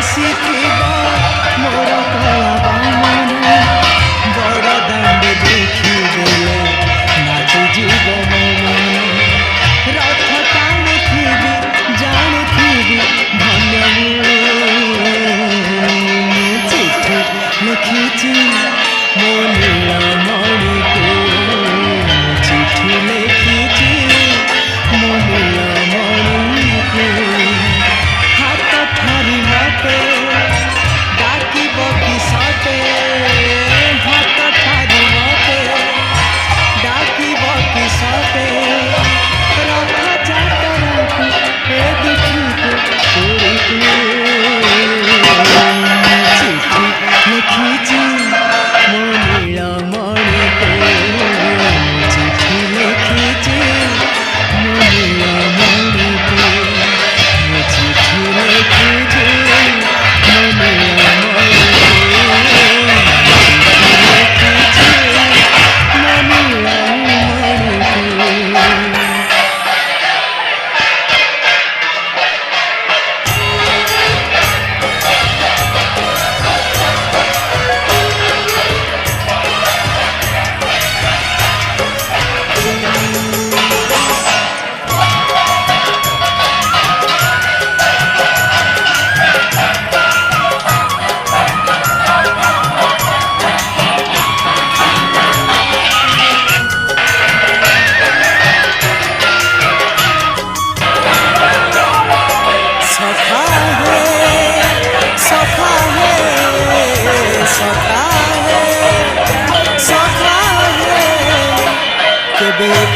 हसिथिबा मोर कला बामन बड़ दाण्ड देखिदेले नाचिଯିब मो मन रथ टाणुथिबि जाणुथिबि धन्य चिठी लिखिछि मो नीलमणि को चिठी लिखिछि मो नीलमणि को हाथ ठारी मते डाकिब किसते हाथ ठारी मते डाकिब किसते रथ जातराକୁ ए दुखीको तोरीको चिठी लिखिछि मो नीलमणि को चिठी लिखिछि मो नीलमणि को चिठी लिखिछि मो नीलमणि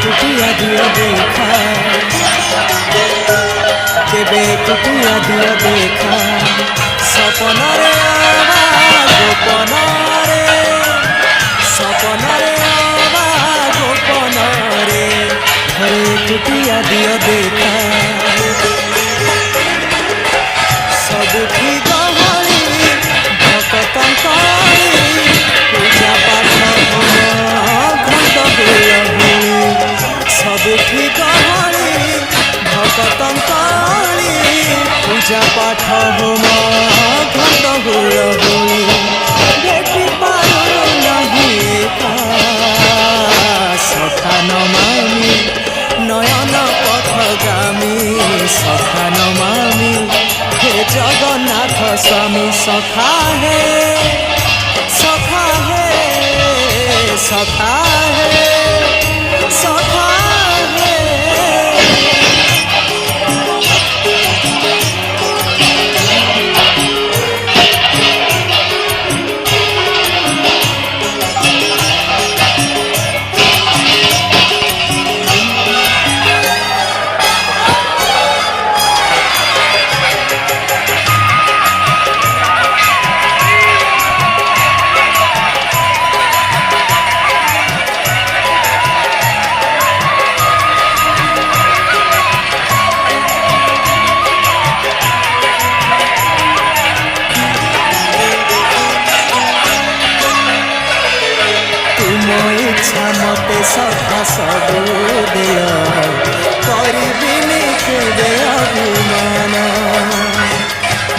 कुटिया दिया देखा केबे कुटिया दिया देखा सपन रे गोपन रे सपन रे गोपन रे घरे कुटिया दिया देखा सबुठी गहली भक्तंक पूजा पाठ घंट सबुठी गहली भक्तंकाली पूजा पाठ होम घंट हुलहुली देखि पारु नहीं एका सखा नमामि नयन पथगामी सखा नमामि हे जगन्नाथ स्वामी सखा है सखा है सखा है सखा है मते सखा सबू दिय करिबिनी केबे अभिमान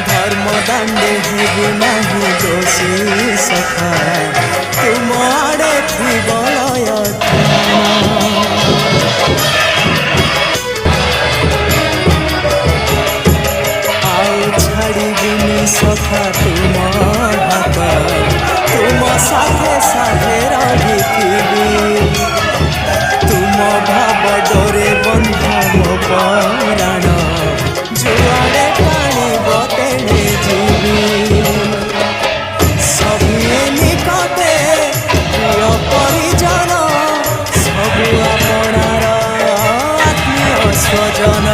धर्म दाण्डे हेबु नाही दोषी सखा तुम आड़े थिब लय आउ छाड़िबिनी सखा तुम हाथ तुम साथे साथे रहिथिबि तुम भाव डोरे बंधा मो प्राण जुआड़े टाणिब तेणे जीवी सभिए निकटे प्रिय परिजन सबु आपणार आत्मीय स्वजन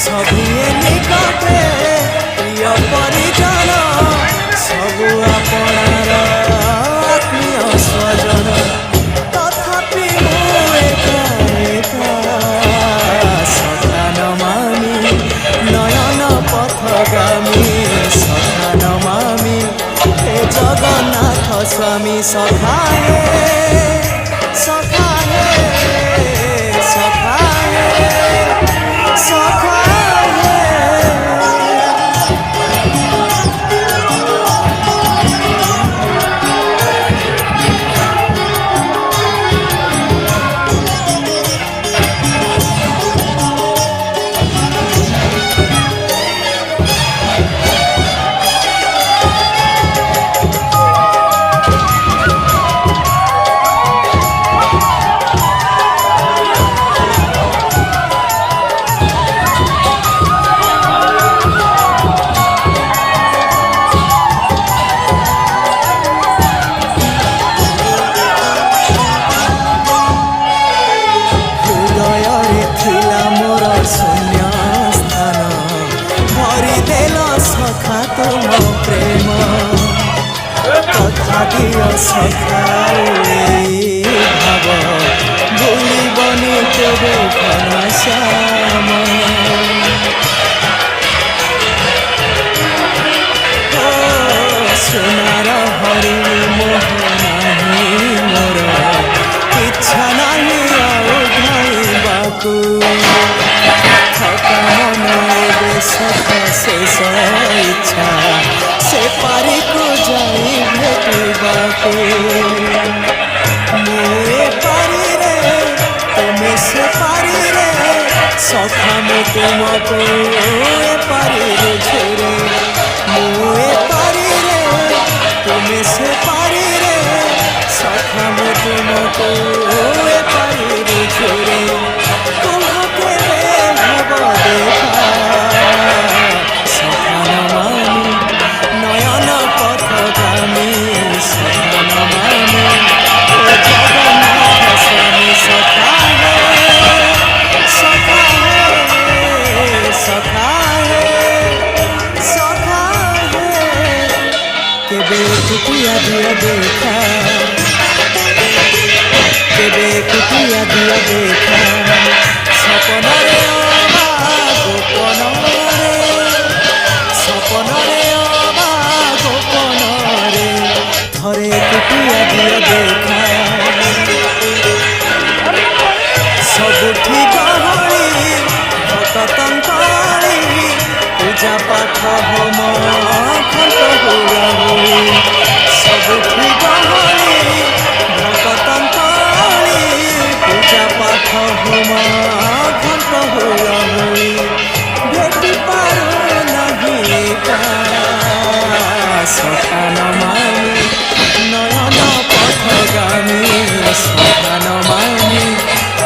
सभिए निकटे प्रिय परिजन सबु आपणार आत्मीय स्वजन तथापि सखा नमामि नयन पथगामी सखा नमामि हे जगन्नाथ स्वामी सखा है सखा है सखा है सखा है ସଖାଳେ ଭାବ ଭୁଲିବନି କେବେ ଘନଶ୍ୟାମ সোনার হরিণী মোহ নাহি মোর ইচ্ছা নাহি আউ ধাইবাকু থকা মন এবে সখা শেষ ইচ্ছা সে পারিকু যাই ভেটিবাকু মু এ পারিরে তুমি সে পারিরে সখা মু তুমকু এ পারিরে ঝুরে মু এ পারিরে তুমি সে পারিরে সখা মু তুমকু এ পারিরে ঝুরে তোমাকে হব দেখা সখান মানি নয়ন পথগামী সখান মানি জগন্নাথ স্বামী সখা হে সখা হে সখা হে সখা হে কেবে কুটিয়া দিও দেখা কেবে কুটিয়া দিও দেখা সপনরে অবা গোপনরে সপনরে অবা গোপনরে থরে কুটিয়া দিও দেখা ସବୁଠି ଗହଳି ଭକ୍ତଙ୍କଳି ପୂଜା ପାଠ ହୋମ ଖଣ୍ଡ ହୁଳହୁଳି ସବୁଠି ଗହଳି ଭକ୍ତଙ୍କଳି ପୂଜା ପାଠ ହୋମ ଖଣ୍ଡ ହୁଳହୁଳି ଭେଟି ପାରୁ ନାହିଁ ଏକା ସଖାନ ମାନି ନୟନ ପଥଗାମୀ ସଖାନ ମାନି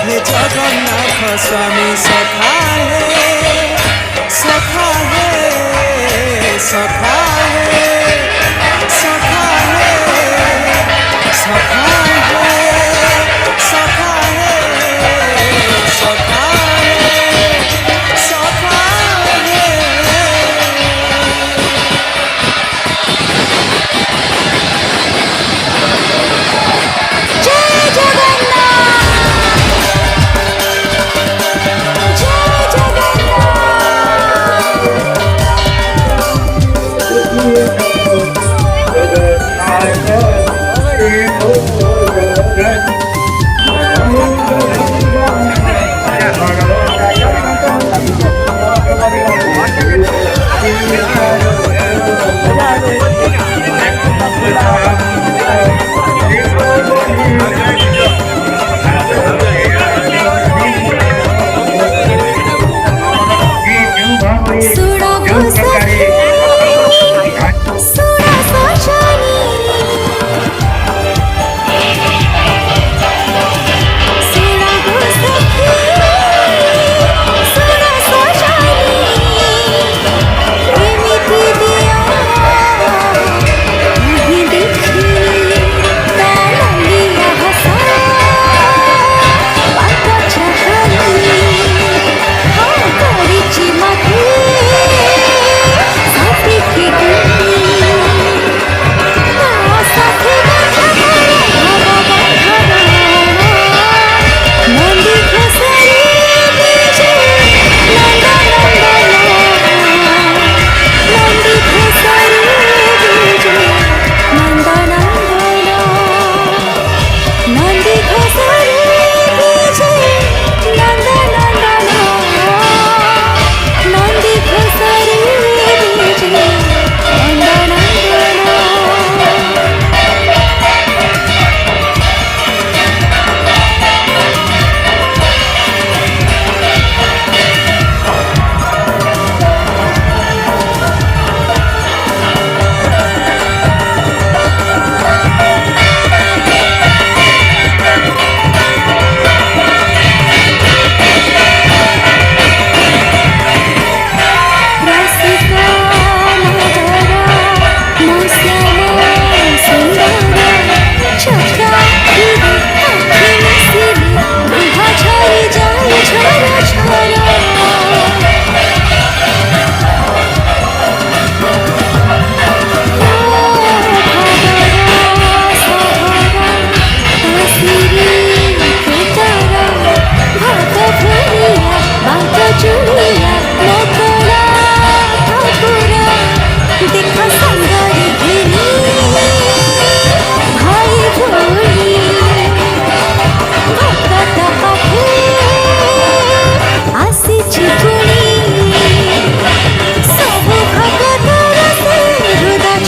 হে জগন্নাথ স্বামী সখা হে সখা হে সখা হে সখা হে সখা হে সখা হে সখা হে সখা হে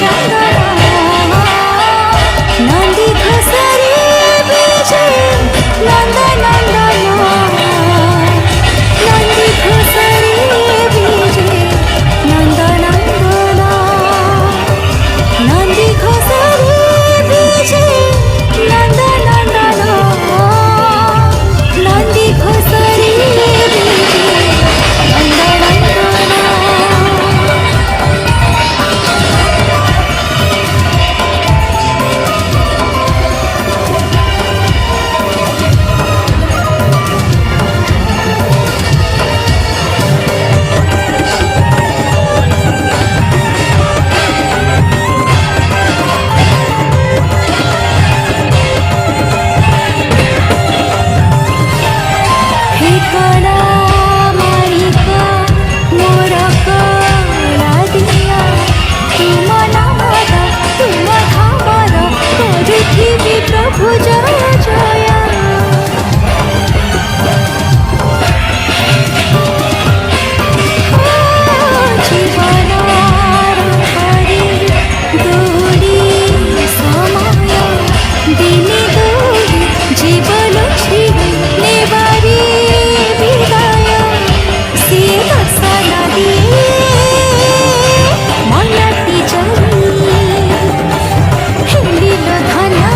चंदना नंदी घोसरी बीजे नंद नंदना नंदी घोसरी बीजे नंद नंदना नंदी घोसरी बीजे नंद नंदना नंदी घोसरी बीजे नंद नंदना कला मालिका मोर कला दिया तुम नामर तुम धामर करुथिबि प्रभु जय जय जीवन हरि दौड़ी समय दिने दौड़ी जीवन छिड़ी नेबारी विदाय से दर्शन दिए मनती जरी हेलिल धना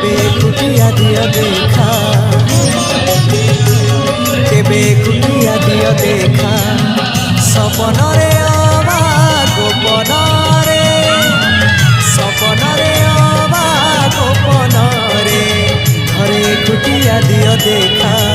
কেবে কুটিয়া দিও দেখা কেবে কুটিয়া দিও দেখা সপনরে অবা গোপনরে সপনরে অবা গোপনরে ঘরে কুটিয়া দিও দেখা